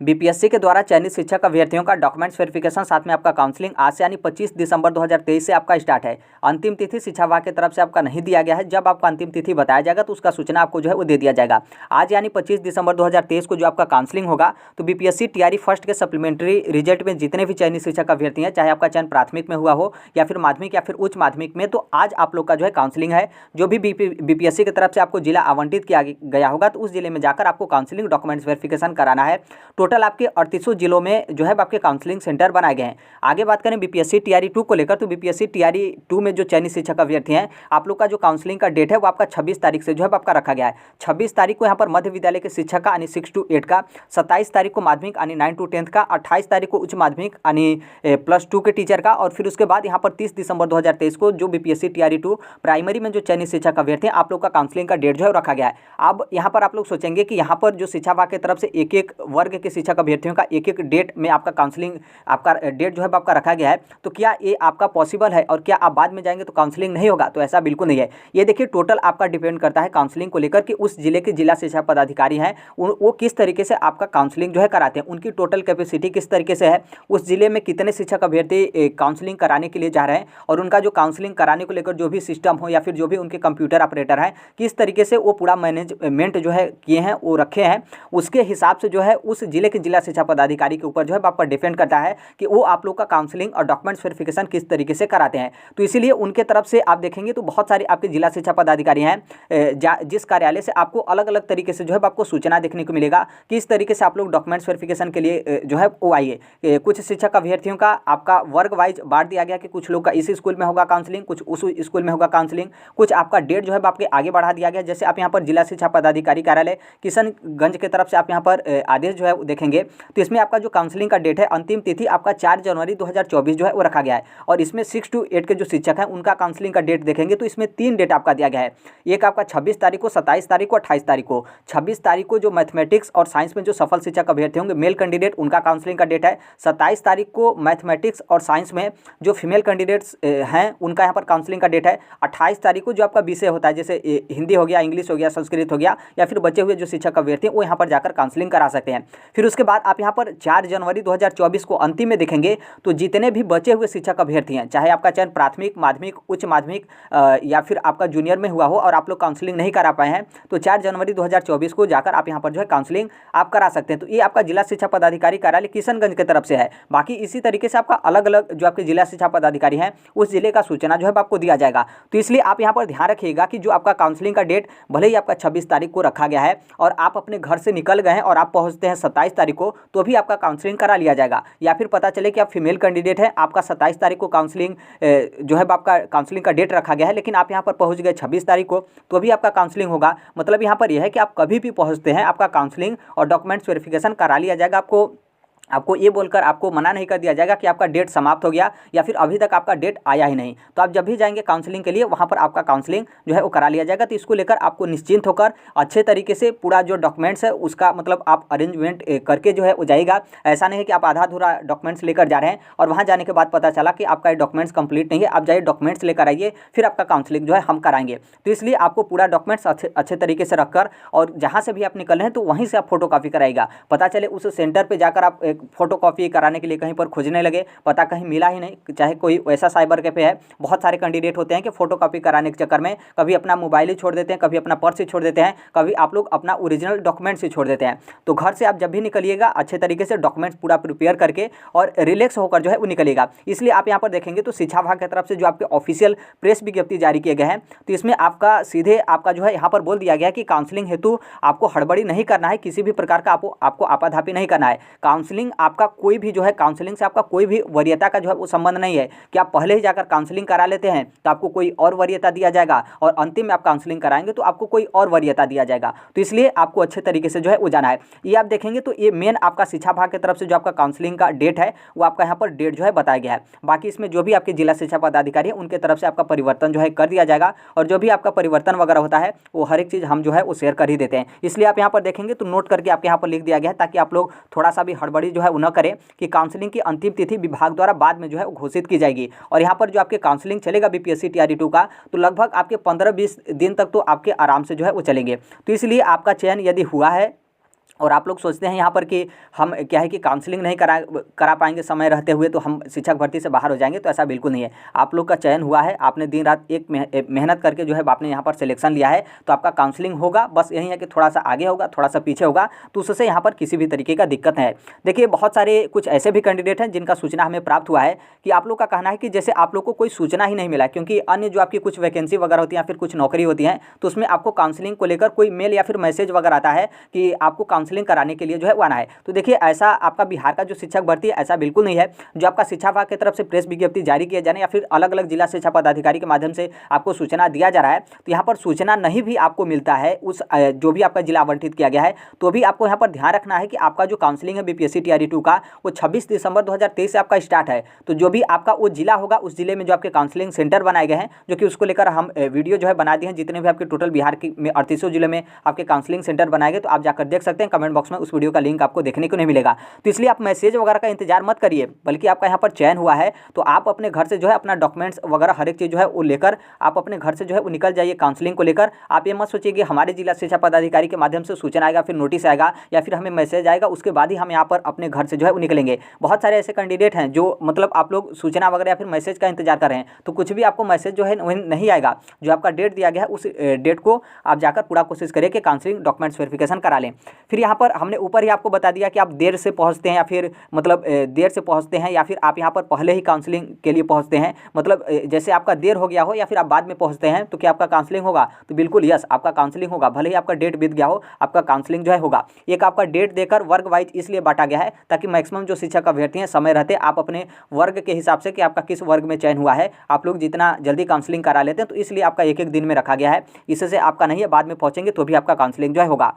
BPSC के द्वारा चयनित शिक्षक अभ्यर्थियों का डॉक्यूमेंट्स वेरिफिकेशन साथ में आपका काउंसलिंग आज से यानी 25 दिसंबर 2023 से आपका स्टार्ट है। अंतिम तिथि शिक्षा विभाग की तरफ से आपका नहीं दिया गया है। जब आपका अंतिम तिथि बताया जाएगा तो उसका सूचना आपको जो है वो दे दिया जाएगा। आज यानी 25 दिसंबर 2023 को जो आपका काउंसलिंग होगा, तो बीपीएससी टीआरई फर्स्ट के सप्लीमेंट्री रिजल्ट में जितने भी चयनित शिक्षक अभ्यर्थी हैं, चाहे आपका चयन प्राथमिक में हुआ हो या फिर माध्यमिक या फिर उच्च माध्यमिक में, तो आज आप लोग का जो है काउंसलिंग है। जो भी बीपीएससी की तरफ से आपको जिला आवंटित किया गया होगा, तो उस जिले में जाकर आपको काउंसलिंग डॉक्यूमेंट्स वेरिफिकेशन कराना है। टोटल आपके 38 जिलों में जो है आपके काउंसलिंग सेंटर बनाए गए हैं। आगे बात करें बीपीएससी टीआरई 2 को लेकर, तो बीपीएससी टीआरई 2 में जो चयनित शिक्षक अभ्यर्थी हैं, आप लोग का जो काउंसलिंग का डेट है वो आपका 26 तारीख से जो है आपका रखा गया है। 26 तारीख को यहाँ पर मध्य विद्यालय के शिक्षक का यानी 6 to 8 का, 27 तारीख को माध्यमिक यानी 9 to 10 का, 28 तारीख को उच्च माध्यमिक यानी +2 के टीचर का, और फिर उसके बाद यहाँ पर 30 दिसंबर 2023 को जो बीपीएससी टीआरई 2 प्राइमरी में जो चयनित शिक्षक अभ्यर्थी हैं, आप लोग का काउंसलिंग का डेट जो है रखा गया है। अब यहाँ पर आप लोग सोचेंगे कि यहाँ पर जो शिक्षा विभाग की तरफ से एक एक वर्ग के शिक्षक अभ्यर्थियों का एक एक डेट में आपका काउंसलिंग आपका डेट जो है आपका रखा गया है, तो क्या ये आपका पॉसिबल है और क्या आप बाद में जाएंगे तो काउंसलिंग नहीं होगा? तो ऐसा बिल्कुल नहीं है। ये देखिए टोटल आपका डिपेंड करता है काउंसलिंग को लेकर कि उस जिले के जिला शिक्षा पदाधिकारी हैं वो किस तरीके से आपका काउंसलिंग जो है कराते हैं, उनकी टोटल कैपेसिटी किस तरीके से है, उस जिले में कितने शिक्षक अभ्यर्थी काउंसलिंग कराने के लिए जा रहे हैं, और उनका जो काउंसलिंग कराने को लेकर जो भी सिस्टम हो या फिर जो भी उनके कंप्यूटर ऑपरेटर हैं, किस तरीके से वो पूरा मैनेजमेंट जो है किए हैं, वो रखे हैं, उसके हिसाब से जो है उस जिले के जिला शिक्षा पदाधिकारी के ऊपर जो है आपका डिपेंड करता है कि वो आप लोग का काउंसलिंग और डॉक्यूमेंट्स वेरिफिकेशन किस तरीके से कराते हैं। तो इसीलिए उनके तरफ से आप देखेंगे तो बहुत सारे आपके जिला शिक्षा पदाधिकारी हैं जिस कार्यालय से आपको अलग अलग तरीके से जो है आपको सूचना देखने को मिलेगा कि इस तरीके से आप लोग डॉक्यूमेंट्स वेरिफिकेशन के लिए जो है वो आइए। कुछ शिक्षक अभ्यर्थियों का आपका वर्ग वाइज बांट दिया गया कि कुछ लोग का इस स्कूल में होगा काउंसलिंग, कुछ उस स्कूल में होगा काउंसलिंग, कुछ आपका डेट जो है आपके आगे बढ़ा दिया गया। जैसे आप यहाँ पर जिला शिक्षा पदाधिकारी कार्यालय किशनगंज की तरफ से आप यहाँ पर आदेश जो है देखेंगे, तो इसमें आपका जो काउंसलिंग का डेट है, अंतिम तिथि आपका 4 जनवरी 2024 जो है वो रखा गया है। और इसमें 6 to 8 के जो शिक्षक हैं उनका काउंसलिंग का डेट देखेंगे तो इसमें 3 डेट आपका दिया गया है। एक आपका 26 तारीख को, 27 तारीख को, 28 तारीख को। 26 तारीख को जो मैथमेटिक्स और साइंस में जो सफल शिक्षक अभ्यर्थी होंगे मेल कैंडिडेट, उनका काउंसलिंग का डेट है। 27 तारीख को मैथमेटिक्स और साइंस में जो फीमेल कैंडिडेट्स हैं उनका यहाँ पर काउंसलिंग का डेट है। 28 तारीख को जो आपका विषय होता है, जैसे हिंदी हो गया, इंग्लिश हो गया, संस्कृत हो गया, या फिर बचे हुए जो शिक्षक अभ्यर्थी हैं वो यहाँ पर जाकर काउंसलिंग करा सकते हैं। फिर उसके बाद आप यहाँ पर 4 जनवरी 2024 को अंतिम में देखेंगे तो जितने भी बचे हुए शिक्षक अभ्यर्थी हैं, चाहे आपका चयन प्राथमिक, माध्यमिक, उच्च माध्यमिक या फिर आपका जूनियर में हुआ हो और आप लोग काउंसलिंग नहीं करा पाए हैं, तो 4 जनवरी 2024 को जाकर आप यहाँ पर जो है काउंसलिंग आप करा सकते हैं। तो ये आपका जिला शिक्षा पदाधिकारी कार्यालय किशनगंज की तरफ से है। बाकी इसी तरीके से आपका अलग अलग जो आपके जिला शिक्षा पदाधिकारी हैं उस जिले का सूचना जो है आपको दिया जाएगा। तो इसलिए आप यहाँ पर ध्यान रखिएगा कि जो आपका काउंसलिंग का डेट भले ही आपका 26 तारीख को रखा गया है और आप अपने घर से निकल गए हैं और आप पहुँचते हैं 27 तारीख को, तो भी आपका काउंसलिंग करा लिया जाएगा। या फिर पता चले कि आप फीमेल कैंडिडेट हैं, आपका 27 तारीख को काउंसलिंग जो है आपका काउंसलिंग का डेट रखा गया है, लेकिन आप यहाँ पर पहुँच गए 26 तारीख को, तो भी आपका काउंसलिंग होगा। मतलब यहाँ पर यह है कि आप कभी भी पहुँचते हैं आपका काउंसलिंग और डॉक्यूमेंट्स वेरिफिकेशन करा लिया जाएगा। आपको ये बोलकर आपको मना नहीं कर दिया जाएगा कि आपका डेट समाप्त हो गया या फिर अभी तक आपका डेट आया ही नहीं। तो आप जब भी जाएंगे काउंसलिंग के लिए वहाँ पर आपका काउंसलिंग जो है वो करा लिया जाएगा। तो इसको लेकर आपको निश्चिंत होकर अच्छे तरीके से पूरा जो डॉक्यूमेंट्स है उसका मतलब आप अरेंजमेंट करके जो है वो जाएगा। ऐसा नहीं है कि आप आधा अधूरा डॉक्यूमेंट्स लेकर जा रहे हैं और वहाँ जाने के बाद पता चला कि आपका ये डॉक्यूमेंट्स कंप्लीट नहीं है। आप जाइए डॉक्यूमेंट्स लेकर आइए, फिर आपका काउंसलिंग जो है हम कराएंगे। तो इसलिए आपको पूरा डॉक्यूमेंट्स अच्छे तरीके से रखकर और जहाँ से भी आप निकल रहे हैं तो वहीं से आप फोटो कॉपी कराइएगा। पता चले उस सेंटर पर जाकर आप फोटो कॉपी कराने के लिए कहीं पर खोजने लगे, पता कहीं मिला ही नहीं, चाहे कोई वैसा साइबर कैफे है। बहुत सारे कैंडिडेट होते हैं कि फोटो कॉपी कराने के चक्कर में कभी अपना मोबाइल ही छोड़ देते हैं, कभी अपना पर्स ही छोड़ देते हैं, कभी आप लोग अपना ओरिजिनल डॉक्यूमेंट्स ही छोड़ देते हैं। तो घर से आप जब भी निकलिएगा अच्छे तरीके से डॉक्यूमेंट्स पूरा प्रिपेयर करके और रिलैक्स होकर जो है वो निकलिएगा। इसलिए आप यहाँ पर देखेंगे तो शिक्षा विभाग की तरफ से जो आपके ऑफिशियल प्रेस विज्ञप्ति जारी किए गए हैं, तो इसमें आपका सीधे आपका जो है यहाँ पर बोल दिया गया कि काउंसलिंग हेतु आपको हड़बड़ी नहीं करना है, किसी भी प्रकार का आपको आपाधापी नहीं करना है। काउंसलिंग आपका कोई भी जो है काउंसलिंग से आपका कोई भी वरीयता का जो है वो संबंध नहीं है कि आप पहले ही जाकर काउंसलिंग करा लेते हैं तो आपको कोई और वरीयता दिया जाएगा और अंतिम में आप काउंसलिंग कराएंगे तो आपको कोई और वरीयता दिया जाएगा। तो इसलिए आपको अच्छे तरीके से जो है वो जाना है। ये आप देखेंगे तो ये मेन आपका शिक्षा विभाग की तरफ से जो आपका काउंसलिंग का डेट है वो आपका यहाँ पर डेट जो है बताया गया है। बाकी इसमें जो भी आपके जिला शिक्षा पदाधिकारी है उनके तरफ से आपका परिवर्तन जो है कर दिया जाएगा और जो भी आपका परिवर्तन वगैरह होता है वो हर एक चीज़ हम जो है वो शेयर कर ही देते हैं। इसलिए आप यहाँ पर देखेंगे तो नोट करके आपके यहाँ पर लिख दिया गया है ताकि आप लोग थोड़ा सा भी हड़बड़ी जो है वो न करें कि काउंसलिंग की अंतिम तिथि विभाग द्वारा बाद में जो है वो घोषित की जाएगी। और यहाँ पर जो आपके काउंसलिंग चलेगा बीपीएससी टीआरई 2 का तो लगभग आपके 15-20 दिन तक तो आपके आराम से जो है वो चलेंगे। तो इसलिए आपका चयन यदि हुआ है और आप लोग सोचते हैं यहाँ पर कि हम क्या है कि काउंसलिंग नहीं करा पाएंगे समय रहते हुए तो हम शिक्षक भर्ती से बाहर हो जाएंगे, तो ऐसा बिल्कुल नहीं है। आप लोग का चयन हुआ है, आपने दिन रात एक मेहनत करके जो है आपने यहाँ पर सिलेक्शन लिया है, तो आपका काउंसलिंग होगा। बस यही है कि थोड़ा सा आगे होगा, थोड़ा सा पीछे होगा, तो उससे यहाँ पर किसी भी तरीके का दिक्कत है। देखिए बहुत सारे कुछ ऐसे भी कैंडिडेट हैं जिनका सूचना हमें प्राप्त हुआ है कि आप लोग का कहना है कि जैसे आप लोग को कोई सूचना ही नहीं मिला, क्योंकि अन्य जो आपकी कुछ वैकेंसी वगैरह होती है या फिर कुछ नौकरी होती है तो उसमें आपको काउंसलिंग को लेकर कोई मेल या फिर मैसेज वगैरह आता है कि आपको काउंसलिंग कराने के लिए जो है आना है। तो देखिए ऐसा आपका बिहार का जो शिक्षक भर्ती है ऐसा बिल्कुल नहीं है। जो आपका शिक्षा विभाग की तरफ से प्रेस विज्ञप्ति जारी किए जाने या फिर अलग अलग जिला शिक्षा पदाधिकारी के माध्यम से आपको सूचना दिया जा रहा है, तो यहाँ पर सूचना नहीं भी आपको मिलता है उस जो भी आपका जिला आवंटित किया गया है, तो भी आपको यहाँ पर ध्यान रखना है कि आपका जो काउंसलिंग है बीपीएससी टीआरई 2 का वो 26 दिसंबर 2023 से आपका स्टार्ट है। तो जो भी आपका वो जिला होगा उस जिले में जो आपके काउंसलिंग सेंटर बनाए गए हैं, जो कि उसको लेकर हम वीडियो जो है बना दिए हैं, जितने भी आपके टोटल बिहार की में 38 जिले में आपके काउंसलिंग सेंटर बनाए गए, तो आप जाकर देख सकते हैं। कमेंट बॉक्स में उस वीडियो का लिंक आपको देखने को नहीं मिलेगा। तो इसलिए आप मैसेज वगैरह का इंतजार मत करिए, बल्कि आपका यहाँ पर चयन हुआ है तो आप अपने घर से जो है अपना डॉक्यूमेंट्स वगैरह हर एक चीज़ जो है वो लेकर आप अपने घर से जो है वो निकल जाइए काउंसलिंग को लेकर। आप ये मत सोचिए कि हमारे जिला शिक्षा पदाधिकारी के माध्यम से सूचना आएगा, फिर नोटिस आएगा या फिर हमें मैसेज आएगा, उसके बाद ही हम यहाँ पर अपने घर से जो है वो निकलेंगे। बहुत सारे ऐसे कैंडिडेट हैं जो मतलब आप लोग सूचना वगैरह या फिर मैसेज का इंतजार कर रहे हैं, तो कुछ भी आपको मैसेज जो है नहीं आएगा। जो आपका डेट दिया गया है उस डेट को आप जाकर पूरा कोशिश करिए कि काउंसलिंग डॉक्यूमेंट्स वेरिफिकेशन करा लें। फिर यहाँ पर हमने ऊपर ही आपको बता दिया कि आप देर से पहुँचते हैं या फिर मतलब देर से पहुँचते हैं या फिर आप यहाँ पर पहले ही काउंसलिंग के लिए पहुँचते हैं, मतलब जैसे आपका देर हो गया हो या फिर आप बाद में पहुँचते हैं, तो क्या आपका काउंसलिंग होगा? तो बिल्कुल यस, आपका काउंसलिंग होगा। भले ही आपका डेट बीत गया हो, आपका काउंसलिंग जो है होगा। एक आपका डेट देकर वर्ग वाइज इसलिए बांटा गया है ताकि मैक्सिमम जो शिक्षक अभ्यर्थी हैं समय रहते आप अपने वर्ग के हिसाब से कि आपका किस वर्ग में चयन हुआ है, आप लोग जितना जल्दी काउंसलिंग करा लेते हैं, तो इसलिए आपका एक एक दिन में रखा गया है। इससे आपका नहीं है, बाद में पहुँचेंगे तो भी आपका काउंसलिंग जो है होगा।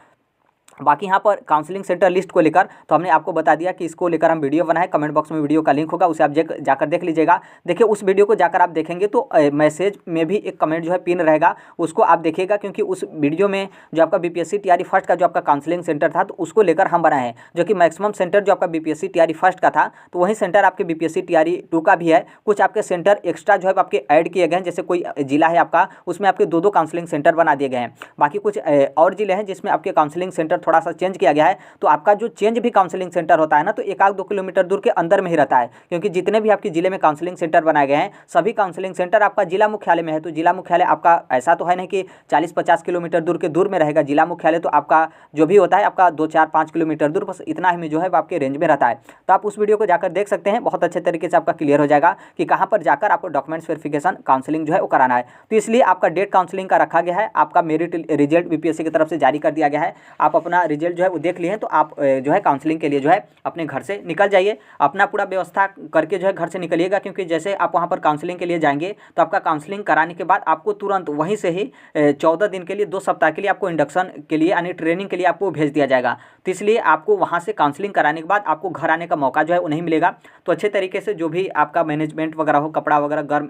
बाकी यहाँ पर काउंसलिंग सेंटर लिस्ट को लेकर तो हमने आपको बता दिया कि इसको लेकर हम वीडियो बनाए। कमेंट बॉक्स में वीडियो का लिंक होगा, उसे आप जाकर देख लीजिएगा। देखिए उस वीडियो को जाकर आप देखेंगे तो मैसेज में भी एक कमेंट जो है पिन रहेगा, उसको आप देखिएगा, क्योंकि उस वीडियो में जो आपका बीपीएससी टीआरई फर्स्ट का जो आपका काउंसलिंग सेंटर था तो उसको लेकर हम बनाए हैं, जो कि मैक्सिमम सेंटर जो आपका बीपीएससी टीआरई फर्स्ट का था तो वही सेंटर आपके बीपीएससी टीआरई 2 का भी है। कुछ आपके सेंटर एक्स्ट्रा जो है आपके ऐड किए गए हैं, जैसे कोई जिला है आपका उसमें आपके 2-2 काउंसलिंग सेंटर बना दिए गए हैं। बाकी कुछ और जिले हैं जिसमें आपके काउंसलिंग सेंटर थोड़ा सा चेंज किया गया है। तो आपका जो चेंज भी काउंसलिंग सेंटर होता है ना, तो 1-2 किलोमीटर दूर के अंदर में ही रहता है, क्योंकि जितने भी आपके जिले में काउंसलिंग सेंटर बनाए गए हैं सभी काउंसलिंग सेंटर आपका जिला मुख्यालय में है। तो जिला मुख्यालय आपका ऐसा तो है नहीं कि 40-50 किलोमीटर दूर में रहेगा जिला मुख्यालय, तो आपका जो भी होता है आपका 2-4-5 किलोमीटर दूर, बस इतना ही में जो है आपके रेंज में रहता है। तो आप उस वीडियो को जाकर देख सकते हैं, बहुत अच्छे तरीके से आपका क्लियर हो जाएगा कि कहाँ पर जाकर आपको डॉक्यूमेंट्स वेरिफिकेशन काउंसलिंग जो है वो कराना है। तो इसलिए आपका डेट काउंसलिंग का रखा गया है। आपका मेरिट रिजल्ट बीपीएससी की तरफ से जारी कर दिया गया है। आप अपना रिजल्ट जो है वो देख लिए हैं, तो आप जो है काउंसलिंग के लिए जो है अपने घर से निकल जाइए। अपना पूरा व्यवस्था करके जो है घर से निकलिएगा, क्योंकि जैसे आप वहाँ पर काउंसलिंग के लिए जाएंगे तो आपका काउंसलिंग कराने के बाद आपको तुरंत वहीं से ही 14 दिन के लिए 2 सप्ताह के लिए आपको इंडक्शन के लिए यानी ट्रेनिंग के लिए आपको भेज दिया जाएगा। तो इसलिए आपको वहाँ से काउंसलिंग कराने के बाद आपको घर आने का मौका जो है वो नहीं मिलेगा। तो अच्छे तरीके से जो भी आपका मैनेजमेंट वगैरह हो, कपड़ा वगैरह गर्म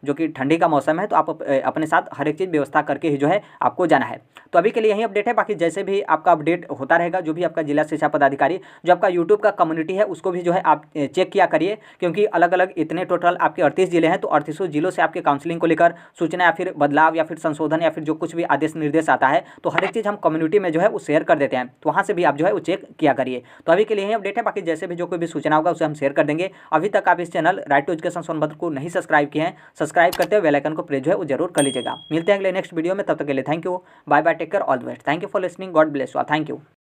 जो कि ठंडी का मौसम है, तो आप अपने साथ हर एक चीज़ व्यवस्था करके ही जो है आपको जाना है। तो अभी के लिए यही अपडेट है। बाकी जैसे भी आपका अपडेट होता रहेगा, जो भी आपका जिला शिक्षा पदाधिकारी जो आपका यूट्यूब का कम्युनिटी है उसको भी जो है आप चेक किया करिए, क्योंकि अलग अलग इतने टोटल आपके 38 जिले हैं, तो 38 जिलों से आपके काउंसलिंग को लेकर सूचना या फिर बदलाव या फिर संशोधन या फिर जो कुछ भी आदेश निर्देश आता है, तो हर एक चीज़ हम कम्युनिटी में जो है वो शेयर कर देते हैं। तो वहाँ से भी आप जो है वो चेक किया करिए। तो अभी के लिए यही अपडेट है। बाकी जैसे भी जो कोई भी सूचना होगा उसे हम शेयर कर देंगे। अभी तक आप इस channel Right to Education Sonbhadra को नहीं सब्सक्राइब किए हैं, सब्सक्राइब करते हुए बेल आइकन को प्रेस जो है वो जरूर कर लीजिएगा। मिलते हैं अगले नेक्स्ट वीडियो में, तब तक के लिए thank you, bye bye, take care, all the best. Thank you for listening, God bless you, thank you.